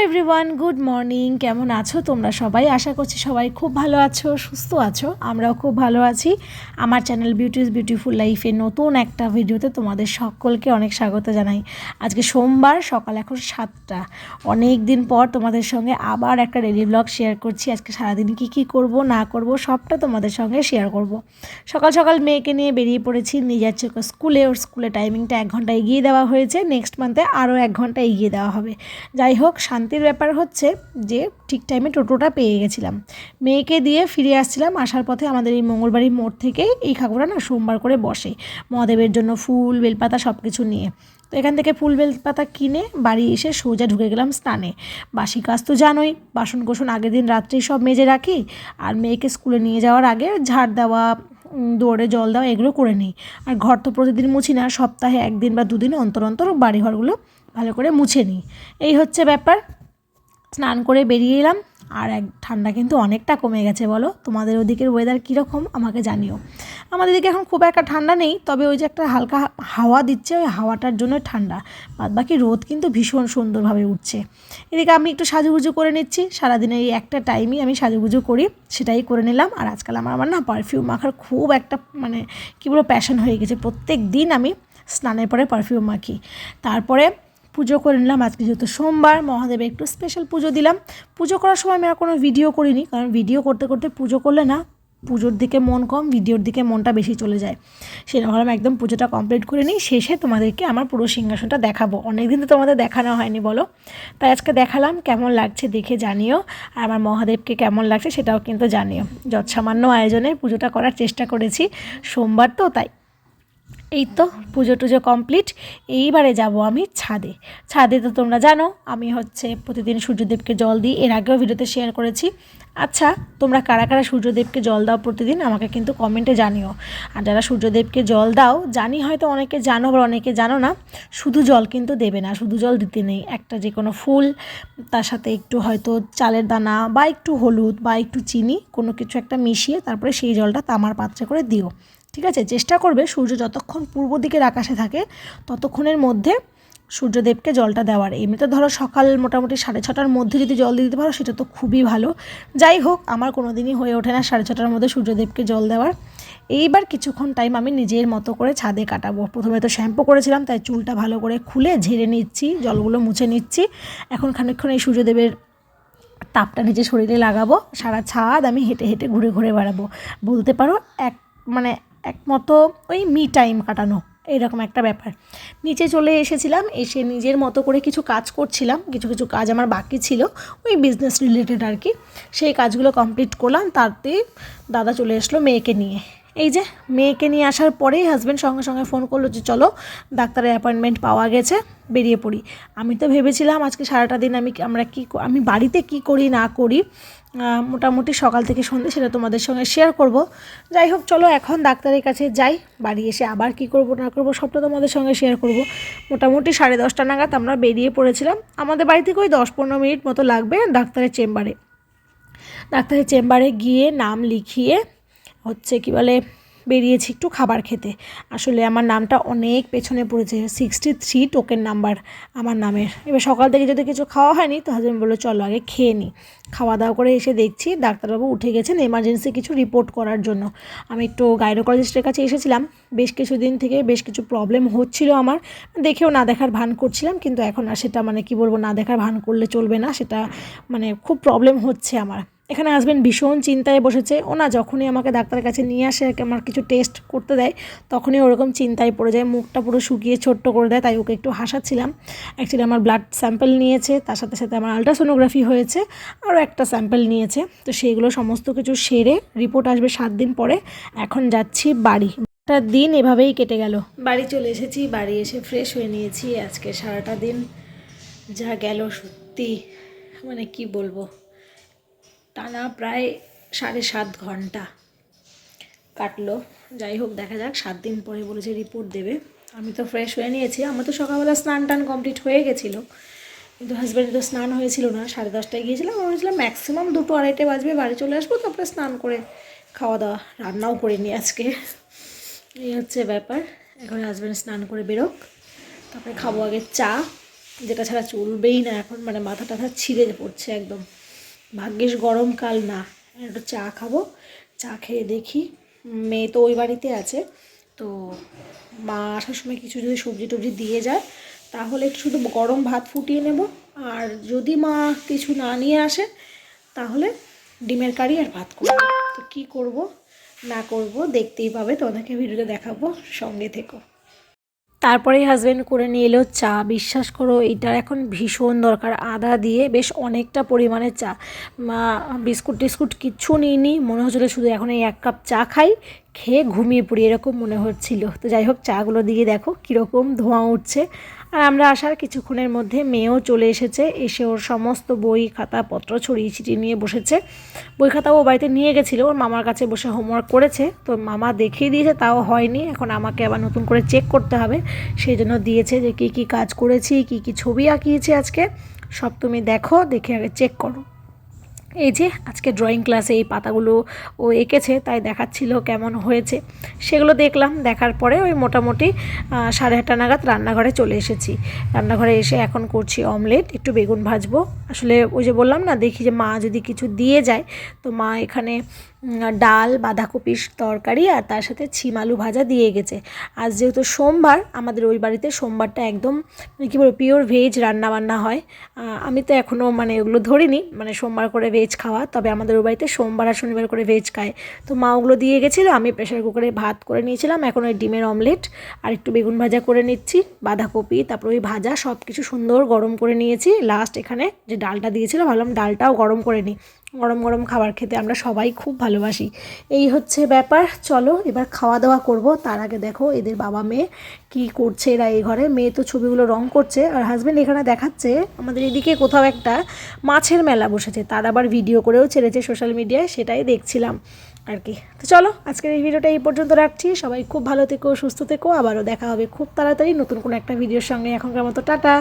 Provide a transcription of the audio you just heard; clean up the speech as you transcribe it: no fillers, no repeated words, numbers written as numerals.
Everyone, good morning. কেমন আছো তোমরা সবাই? আশা করছি সবাই খুব ভালো আছো, সুস্থ আছো। আমরাও খুব ভালো আছি। আমার চ্যানেল বিউটিজ বিউটিফুল লাইফে নতুন একটা ভিডিওতে তোমাদের সকলকে অনেক স্বাগত জানাই। আজকে সোমবার, সকাল এখন 7টা। অনেক দিন পর তোমাদের সঙ্গে আবার একটা ডেইলি ব্লগ শেয়ার করছি। আজকে সারাদিন কী করব না করব সবটা তোমাদের সঙ্গে শেয়ার করব। সকাল সকাল মেয়েকে নিয়ে বেরিয়ে পড়েছি, নিয়ে যাচ্ছে ওকে স্কুলে। ওর স্কুলে টাইমিংটা 1 ঘন্টা এগিয়ে দেওয়া হয়েছে, নেক্সট মান্থে আরও 1 ঘন্টা এগিয়ে দেওয়া হবে। যাই হোক, শান্তির ব্যাপার হচ্ছে যে ঠিক টাইমে টোটোটা পেয়ে গেছিলাম। মেয়েকে দিয়ে ফিরে আসছিলাম, আসার পথে আমাদের এই মঙ্গলবাড়ির মোড় থেকে এই কাকুরা না সোমবার করে বসে মহাদেবের জন্য ফুল বেলপাতা সব কিছু নিয়ে। তো এখান থেকে ফুল বেলপাতা কিনে বাড়ি এসে সোজা ঢুকে গেলাম স্নানে। বাসি কাজ তো জানোই, বাসন কোসন আগের দিন রাত্রেই সব মেজে রাখি, আর মেয়েকে স্কুলে নিয়ে যাওয়ার আগে ঝাড় দেওয়া, দৌড়ে জল দেওয়া এগুলো করে নিই। আর ঘর তো প্রতিদিন মুছি না, সপ্তাহে 1 দিন বা 2 দিন অন্তর অন্তর বাড়িঘরগুলো ভালো করে মুছে নিই। এই হচ্ছে ব্যাপার। স্নান করে বেরিয়ে এলাম, আর ঠান্ডা কিন্তু অনেকটা কমে গেছে। বলো তোমাদের ওদিকের ওয়েদার কীরকম আমাকে জানিও। আমাদের দিকে এখন খুব একটা ঠান্ডা নেই, তবে ওই যে একটা হালকা হাওয়া দিচ্ছে, ওই হাওয়াটার জন্য ঠান্ডা। বাদ বাকি রোদ কিন্তু ভীষণ সুন্দরভাবে উঠছে। এদিকে আমি একটু সাজুগুজু করে নিচ্ছি। সারাদিনে এই একটা টাইমই আমি সাজুগুজু করি, সেটাই করে নিলাম। আর আজকাল আমার না পারফিউম মাখার খুব একটা কী বলবো প্যাশন হয়ে গেছে। প্রত্যেক দিন আমি স্নানের পরে পারফিউম মাখি। তারপরে পুজো করে নিলাম। আজকে যেহেতু সোমবার, মহাদেবে একটু স্পেশাল পুজো দিলাম। পুজো করার সময় আমি আর কোনো ভিডিও করিনি, কারণ ভিডিও করতে করতে পুজো করলে না পুজোর দিকে মন কম, ভিডিওর দিকে মনটা বেশি চলে যায়। সেটা ভাবলাম একদম পুজোটা কমপ্লিট করে নিই, শেষে তোমাদেরকে আমার পুরো সিংহাসনটা দেখাবো। অনেকদিন তো তোমাদের দেখানো হয়নি বলো, তাই আজকে দেখালাম। কেমন লাগছে দেখে জানিও, আর আমার মহাদেবকে কেমন লাগছে সেটাও কিন্তু জানিও। যৎসামান্য আয়োজনে পুজোটা করার চেষ্টা করেছি, সোমবার তো তাই। এই তো পুজো টুজো কমপ্লিট। এইবারে যাব আমি ছাদে। ছাদে তো তোমরা জানো আমি প্রতিদিন সূর্যদেবকে জল দিই, এর আগেও ভিডিওতে শেয়ার করেছি। আচ্ছা, তোমরা কারা কারা সূর্যদেবকে জল দাও প্রতিদিন আমাকে কিন্তু কমেন্টে জানিও। আর যারা সূর্যদেবকে জল দাও, জানি হয়তো অনেকে জানো বা অনেকে জানো না, শুধু জল কিন্তু দেবে না, শুধু জল দিতে নেই। একটা যে কোনো ফুল, তার সাথে একটু হয়তো চালের দানা বা একটু হলুদ বা একটু চিনি, কোনো কিছু একটা মিশিয়ে তারপরে সেই জলটা তামার পাত্রে করে দিও। ঠিক আছে? চেষ্টা করবে সূর্য যতক্ষণ পূর্ব দিকের আকাশে থাকে ততক্ষণের মধ্যে সূর্যদেবকে জলটা দেওয়ার। এমনিতে ধরো সকাল মোটামুটি 6:30টার মধ্যে যদি জল দিয়ে দিতে পারো সেটা তো খুবই ভালো। যাই হোক, আমার কোনো দিনই হয়ে ওঠে না 6:30টার মধ্যে সূর্যদেবকে জল দেওয়ার। এইবার কিছুক্ষণ টাইম আমি নিজের মতো করে ছাদে কাটাবো। প্রথমে তো শ্যাম্পু করেছিলাম, তাই চুলটা ভালো করে খুলে ঝেড়ে নিচ্ছি, জলগুলো মুছে নিচ্ছি। এখন খানিকক্ষণ এই সূর্যদেবের তাপটা নিজের শরীরে লাগাবো। সারা ছাদ আমি হেঁটে হেঁটে ঘুরে ঘুরে বেড়াবো। বলতে পারো একমতো ওই মি টাইম কাটানো, এইরকম একটা ব্যাপার। নিচে চলে এসেছিলাম, এসে নিজের মতো করে কিছু কাজ করছিলাম। কিছু কিছু কাজ আমার বাকি ছিল, ওই বিজনেস রিলেটেড আর কি। সেই কাজগুলো কমপ্লিট করলাম। তাতে দাদা চলে আসলো মেয়েকে নিয়ে। এই যে মেয়েকে নিয়ে আসার পরেই হাজব্যান্ড সঙ্গে সঙ্গে ফোন করলো যে চলো ডাক্তারের অ্যাপয়েন্টমেন্ট পাওয়া গেছে, বেরিয়ে পড়ি। আমি তো ভেবেছিলাম আজকে সারাটা দিন আমি বাড়িতে কি করি না করি, মোটামুটি সকাল থেকে সন্ধ্যে, সেটা তোমাদের সঙ্গে শেয়ার করব। যাই হোক, চলো এখন ডাক্তারের কাছে যাই। বাড়ি এসে আবার কি করব না করব সবটা তোমাদের সঙ্গে শেয়ার করব। মোটামুটি 10:30 নাগাদ আমরা বেরিয়ে পড়েছিলাম। আমাদের বাড়ি থেকে ওই 10-15 মিনিট মতো লাগবে ডাক্তারের চেম্বারে। ডাক্তারের চেম্বারে গিয়ে নাম লিখিয়ে কি বলে বেরিয়েছি একটু খাবার খেতে। আসলে আমার নামটা অনেক পেছনে পড়েছে, 63 টোকেন নাম্বার আমার নামের। এবার সকাল থেকে যদি কিছু খাওয়া হয়নি, তো হাজব্যান্ড বললো চলো আগে খেয়ে নিই। খাওয়া দাওয়া করে এসে দেখছি ডাক্তারবাবু উঠে গেছেন এমার্জেন্সি কিছু রিপোর্ট করার জন্য। আমি একটু গাইনোকোলজিস্টের কাছে এসেছিলাম, বেশ কিছুদিন থেকে বেশ কিছু প্রবলেম হচ্ছিল আমার, দেখেও না দেখার ভান করছিলাম। কিন্তু এখন আর সেটা কি বলবো, না দেখার ভান করলে চলবে না, সেটা খুব প্রবলেম হচ্ছে আমার। এখানে হাজব্যান্ড ভীষণ চিন্তায় বসেছে। ও না যখনই আমাকে ডাক্তারের কাছে নিয়ে আসে, আমার কিছু টেস্ট করতে দেয়, তখনই ওরকম চিন্তায় পড়ে যায়, মুখটা পুরো শুকিয়ে ছোট্ট করে দেয়। তাই ওকে একটু হাসাচ্ছিলাম। অ্যাকচুয়ালি আমার ব্লাড স্যাম্পল নিয়েছে, তার সাথে সাথে আমার আলট্রাসোনোগ্রাফি হয়েছে, আরও একটা স্যাম্পল নিয়েছে। তো সেইগুলো সমস্ত কিছু সেরে রিপোর্ট আসবে 7 দিন পরে। এখন যাচ্ছি বাড়ি। একটা দিন এভাবেই কেটে গেল। বাড়ি চলে এসেছি, বাড়ি এসে ফ্রেশ হয়ে নিয়েছি। আজকে সারাটা দিন যা গেল সত্যি কি বলবো, টানা প্রায় 7.5 ঘন্টা কাটলো। যাই হোক, দেখা যাক, 7 দিন পরে বলেছে রিপোর্ট দেবে। আমি তো ফ্রেশ হয়ে নিয়েছি, আমার তো সকালবেলা স্নান টান কমপ্লিট হয়ে গেছিলো, কিন্তু হাজব্যান্ডের তো স্নান হয়েছিল না। 10:30টায় গিয়েছিলাম, আমি বলেছিলাম ম্যাক্সিমাম 2-2:30 বাজবে বাড়ি চলে আসবো, তারপরে স্নান করে খাওয়া দাওয়া, রান্নাও করিনি আজকে। এই হচ্ছে ব্যাপার। এখন হাজব্যান্ড স্নান করে বেরোক, তারপরে খাবো আগে চা, যেটা ছাড়া চলবেই না এখন, মানে মাথা টাথা ছিঁড়ে পড়ছে একদম। ভাগ্যিস গরমকাল না। একটু চা খাবো, চা খেয়ে দেখি। মেয়ে তো ওই বাড়িতে আছে, তো মা আসার সময় কিছু যদি সবজি টবজি দিয়ে যায় তাহলে একটু শুধু গরম ভাত ফুটিয়ে নেব। আর যদি মা কিছু না নিয়ে আসে তাহলে ডিমের কারি আর ভাত করবো। তো কী করব না করব দেখতেই পাবে, তোমাদেরকে ভিডিওতে দেখাবো, সঙ্গে থেকো। তারপরেই হাজব্যান্ড করে নিয়ে এলো চা। বিশ্বাস করো এটার এখন ভীষণ দরকার, আদা দিয়ে বেশ অনেকটা পরিমাণে চা। বিস্কুট টিস্কুট কিচ্ছু নিইনি, মনে হচ্ছিলো শুধু এখন এই 1 কাপ চা খাই, খেয়ে ঘুমিয়ে পড়ি এরকম মনে হচ্ছিল। তো যাই হোক, চাগুলো দিয়ে দেখো কীরকম ধোঁয়া উঠছে। আর আমরা আসার কিছুক্ষণের মধ্যে মেয়েও চলে এসেছে, এসে ওর সমস্ত বই খাতাপত্র ছড়িয়ে ছিটিয়ে নিয়ে বসেছে। বই খাতা ও বাড়িতে নিয়ে গেছিলো, ওর মামার কাছে বসে হোমওয়ার্ক করেছে, তো মামা দেখিয়ে দিয়েছে, তাও হয়নি। এখন আমাকে আবার নতুন করে চেক করতে হবে, সেই জন্য দিয়েছে যে কী কী কাজ করেছি, কী কী ছবি আঁকিয়েছি আজকে, সব তুমি দেখো, দেখে আগে চেক করো। এই যে আজকে ড্রয়িং ক্লাসে এই পাতাগুলো ও এঁকেছে, তাই দেখাচ্ছিল কেমন হয়েছে। সেগুলো দেখলাম, দেখার পরে ওই মোটামুটি 8:30 নাগাদ রান্নাঘরে চলে এসেছি। রান্নাঘরে এসে এখন করছি অমলেট, একটু বেগুন ভাজবো। আসলে ওই যে বললাম না, দেখি যে মা যদি কিছু দিয়ে যায়, তো মা এখানে ডাল, বাঁধাকপির তরকারি আর তার সাথে ছিম আলু ভাজা দিয়ে গেছে। আজ যেহেতু সোমবার, আমাদের ওই বাড়িতে সোমবারটা একদম কী বলবো পিওর ভেজ রান্নাবান্না হয়। আমি তো এখনও মানে ওগুলো ধরিনি, মানে সোমবার করে ভেজ খাওয়া, তবে আমাদের ওই বাড়িতে সোমবার আর শনিবার করে ভেজ খায়। তো মা ওগুলো দিয়ে গেছিলো, আমি প্রেশার কুকারে ভাত করে নিয়েছিলাম। এখন ওই ডিমের অমলেট আর একটু বেগুন ভাজা করে নিচ্ছি, বাঁধাকপি তারপর ওই ভাজা সব কিছু সুন্দর গরম করে নিয়েছি। লাস্ট এখানে যে ডালটা দিয়েছিল, ভাবলাম ডালটাও গরম করে নিই, গরম গরম খাবার খেতে আমরা সবাই খুব ভালোবাসি। এই হচ্ছে ব্যাপার। চলো এবার খাওয়া দাওয়া করব। তার আগে দেখো এদের বাবা মেয়ে কি করছে। এরা এই ঘরে, মেয়ে তো ছবিগুলো রং করছে, আর হাজব্যান্ড এখানে দেখাচ্ছে আমাদের এদিকে কোথাও একটা মাছের মেলা বসেছে, তার আবার ভিডিও করেও ছেড়েছে সোশ্যাল মিডিয়ায়, সেটাই দেখছিলাম আর কি। তো চলো আজকের এই ভিডিওটা এই পর্যন্ত রাখছি। সবাই খুব ভালো থেকো, সুস্থ থেকো, আবারও দেখা হবে খুব তাড়াতাড়ি নতুন কোনো একটা ভিডিওর সঙ্গে। এখনকার মতো টাটা।